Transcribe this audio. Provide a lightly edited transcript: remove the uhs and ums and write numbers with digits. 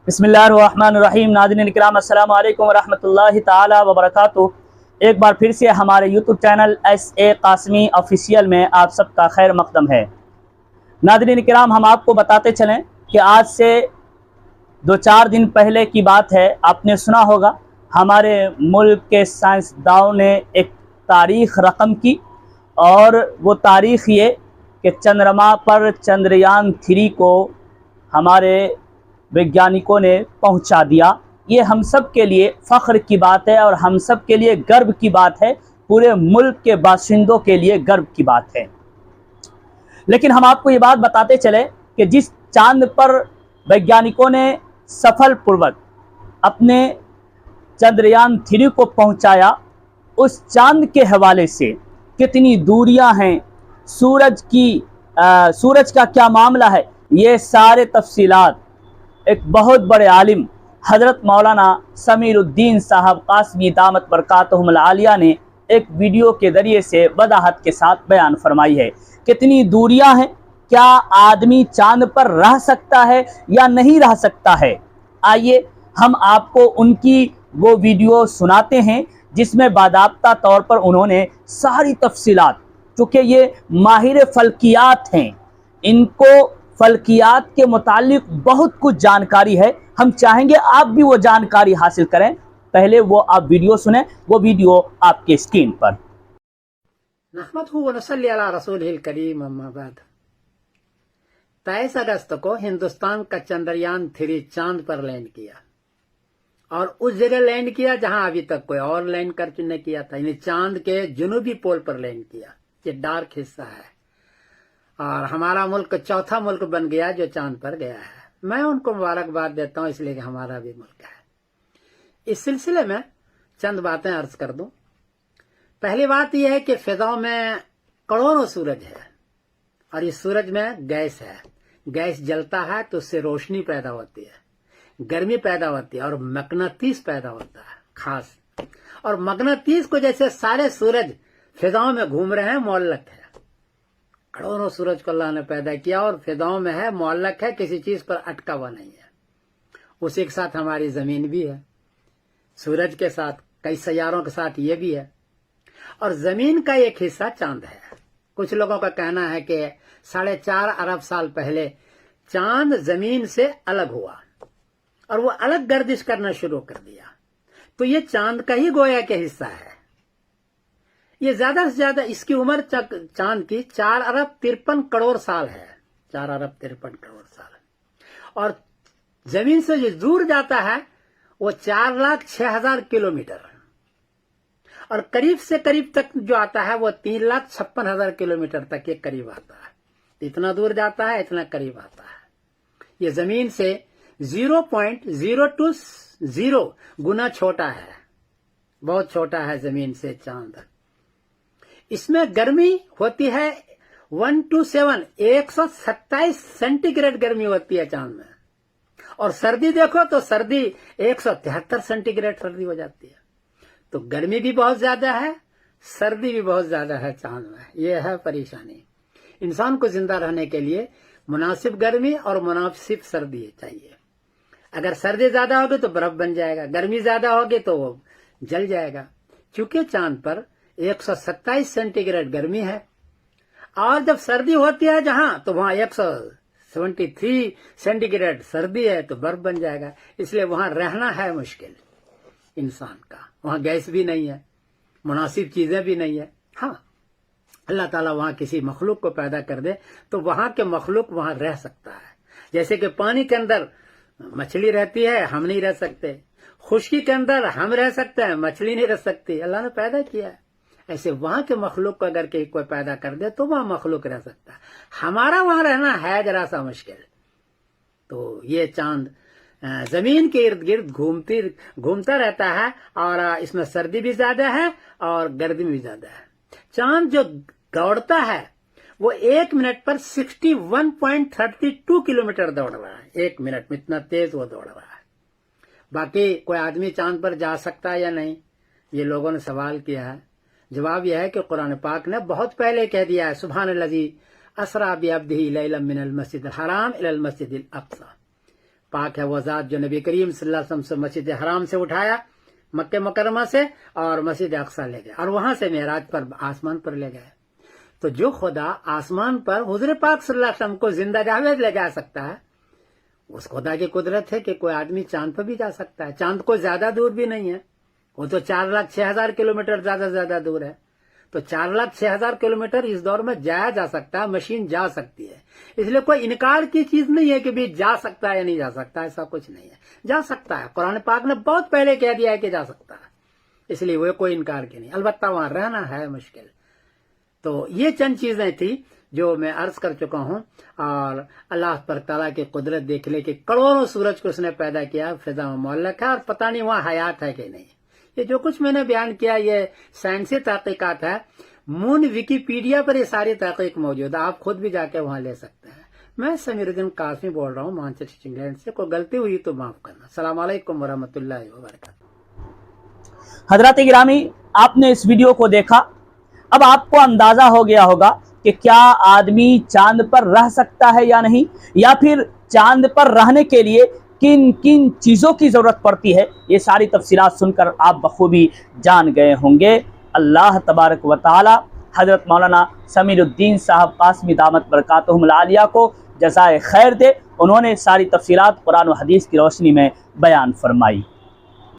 बिस्मिल्लाहिर्रहमानिर्रहीम। नाज़रीन किराम अस्सलाम वालेकुम रहमतुल्लाहि ताला वबरकातुहू। एक बार फिर से हमारे YouTube channel SA Qasmi official में आप सबका खैर मकदम है। नाज़रीन किराम, हम आपको बताते चलें कि आज से 2-4 दिन पहले की बात है। आपने सुना होगा हमारे मुल्क के साइंसदानों ने एक तारीख़ रकम की, और वो तारीख़ ये कि चंद्रमा पर चंद्रयान 3 को हमारे वैज्ञानिकों ने पहुंचा दिया। ये हम सब के लिए फ़ख्र की बात है और हम सब के लिए गर्व की बात है, पूरे मुल्क के बाशिंदों के लिए गर्व की बात है। लेकिन हम आपको ये बात बताते चले कि जिस चांद पर वैज्ञानिकों ने सफलपूर्वक अपने चंद्रयान 3 को पहुंचाया, उस चांद के हवाले से कितनी दूरियां हैं, सूरज का क्या मामला है, ये सारे तफसीलात एक बहुत बड़े आलिम हज़रत मौलाना समीरुद्दीन साहब कासमी दामत बरकातहुमुल आलिया ने एक वीडियो के ज़रिए से वदाहत के साथ बयान फरमाई है। कितनी दूरियां हैं, क्या आदमी चांद पर रह सकता है या नहीं रह सकता है। आइए हम आपको उनकी वो वीडियो सुनाते हैं जिसमें बादाब्ता तौर पर उन्होंने सारी तफसीलात, चूँकि ये माहिर फल्कियात हैं, इनको फल्कियात के मुतालिक बहुत कुछ जानकारी है। हम चाहेंगे आप भी वो जानकारी हासिल करें। पहले वो आप वीडियो सुने, वो वीडियो आपके स्क्रीन पर। नहमदहु व नसल्ली अला रसूलिहिल करीम, अम्मा बाद। 23 अगस्त को हिंदुस्तान का चंद्रयान 3 चांद पर लैंड किया, और उस जगह लैंड किया जहां अभी तक कोई और लैंड कर नहीं किया था। यानी चांद के जनूबी पोल पर लैंड किया। ये डार्क हिस्सा है, और हमारा मुल्क चौथा मुल्क बन गया जो चांद पर गया है। मैं उनको मुबारकबाद देता हूं, इसलिए कि हमारा भी मुल्क है। इस सिलसिले में चंद बातें अर्ज कर दूं। पहली बात यह है कि फिजाओं में करोड़ों सूरज है, और इस सूरज में गैस है। गैस जलता है तो उससे रोशनी पैदा होती है, गर्मी पैदा होती है, और मगनातीस पैदा होता है खास। और मगनातीस को जैसे सारे सूरज फिजाओं में घूम रहे हैं, मुअल्लक है। करोड़ों सूरज को अल्लाह ने पैदा किया और फिजाओं में है, मुअल्लक है, किसी चीज पर अटका हुआ नहीं है। उसी के साथ हमारी जमीन भी है, सूरज के साथ, कई सैयारों के साथ ये भी है। और जमीन का एक हिस्सा चांद है। कुछ लोगों का कहना है कि 4.5 अरब साल पहले चांद जमीन से अलग हुआ और वो अलग गर्दिश करना शुरू कर दिया, तो ये चांद का ही गोया के हिस्सा है। ये ज्यादा से ज्यादा इसकी उम्र चांद की 4 अरब 53 करोड़ साल है। 4 अरब 53 करोड़ साल। और जमीन से जो दूर जाता है वो 4,06,000 किलोमीटर, और करीब से करीब तक जो आता है वो 3,56,000 किलोमीटर तक ये करीब आता है। इतना दूर जाता है, इतना करीब आता है। ये जमीन से 0.020 गुना छोटा है, बहुत छोटा है जमीन से चांद। इसमें गर्मी होती है 127 सेंटीग्रेड गर्मी होती है चांद में, और सर्दी देखो तो सर्दी 173 सेंटीग्रेड सर्दी हो जाती है। तो गर्मी भी बहुत ज्यादा है, सर्दी भी बहुत ज्यादा है चांद में। यह है परेशानी। इंसान को जिंदा रहने के लिए मुनासिब गर्मी और मुनासिब सर्दी चाहिए। अगर सर्दी ज्यादा होगी तो बर्फ बन जाएगा, गर्मी ज्यादा होगी तो वो जल जाएगा। चूंकि चांद पर 127 सेंटीग्रेड गर्मी है, और जब सर्दी होती है जहां, तो वहां 173 सेंटीग्रेड सर्दी है, तो बर्फ बन जाएगा। इसलिए वहां रहना है मुश्किल इंसान का। वहां गैस भी नहीं है, मुनासिब चीजें भी नहीं है। हाँ, अल्लाह ताला वहां किसी मखलूक को पैदा कर दे तो वहां के मखलूक वहां रह सकता है। जैसे कि पानी के अंदर मछली रहती है, हम नहीं रह सकते। खुश्की के अंदर हम रह सकते हैं, मछली नहीं रह सकती। अल्लाह ने पैदा किया है। ऐसे वहां के मखलूक को अगर कोई पैदा कर दे तो वहां मखलूक रह सकता है। हमारा वहां रहना है जरा सा मुश्किल। तो ये चांद जमीन के इर्द गिर्द घूमता रहता है, और इसमें सर्दी भी ज्यादा है और गर्मी भी ज्यादा है। चांद जो दौड़ता है वो 1 मिनट पर 61.32 किलोमीटर दौड़ रहा है। 1 मिनट में इतना तेज वो दौड़ रहा है। बाकी कोई आदमी चांद पर जा सकता है या नहीं, ये लोगों ने सवाल किया है। जवाब यह है कि कुरान पाक ने बहुत पहले कह दिया है, सुब्हानल्लज़ी असरा बिअब्दिही लैलन मिनल मस्जिदिल हराम इलल मस्जिदिल अक़सा पाक है वो ज़ात जो नबी करीम सल्लल्लाहु अलैहि वसल्लम से मस्जिद हराम से उठाया मक्के मुकर्रमा से और मस्जिद अक्सा ले गए और वहां से मेराज पर आसमान पर ले गए। तो जो खुदा आसमान पर हुजूर पाक सल्लल्लाहु अलैहि वसल्लम को जिंदा जावेद ले जा सकता है, उस खुदा की कुदरत है कि कोई आदमी चांद पर भी जा सकता है। चांद को ज्यादा दूर भी नहीं है, वो तो 4,06,000 किलोमीटर ज्यादा दूर है। तो 4,06,000 किलोमीटर इस दौर में जाया जा सकता है, मशीन जा सकती है। इसलिए कोई इनकार की चीज नहीं है कि भी जा सकता है या नहीं जा सकता, ऐसा कुछ नहीं है, जा सकता है। कुरान पाक ने बहुत पहले कह दिया है कि जा सकता है, इसलिए वो कोई इनकार की नहीं। अलबत्ता वहां रहना है मुश्किल। तो ये चंद चीजें थी जो मैं अर्ज कर चुका हूं। और अल्लाह पर ताला की कुदरत देख ले कि करोड़ों सूरज को उसने पैदा किया, फिजा में मुअल्लक है और पता नहीं वहां हयात है कि नहीं। ये जो कुछ मैंने बयान किया ये साइंसी तहकीकात है। मून विकीपीडिया पर ये सारी तहकीक मौजूद है, आप खुद भी जाके वहां ले सकते हैं। मैं समीरुद्दीन कासमी बोल रहा हूँ मानचेस्टर इंग्लैंड से। कोई गलती हुई तो माफ करना। अस्सलाम वालेकुम वरहमतुल्लाहि वबरकातुहू। हजरत गिरामी, आपने इस वीडियो को देखा, अब आपको अंदाजा हो गया होगा कि क्या आदमी चांद पर रह सकता है या नहीं, या फिर चांद पर रहने के लिए किन किन चीज़ों की ज़रूरत पड़ती है। ये सारी तफसीलात सुनकर आप बखूबी जान गए होंगे। अल्लाह तबारक व तआला हज़रत मौलाना समीरुद्दीन साहब कासमी दामत बरकातुहुल आलिया को जज़ाए खैर दे। उन्होंने सारी तफसीलात कुरान व हदीस की रोशनी में बयान फरमाई।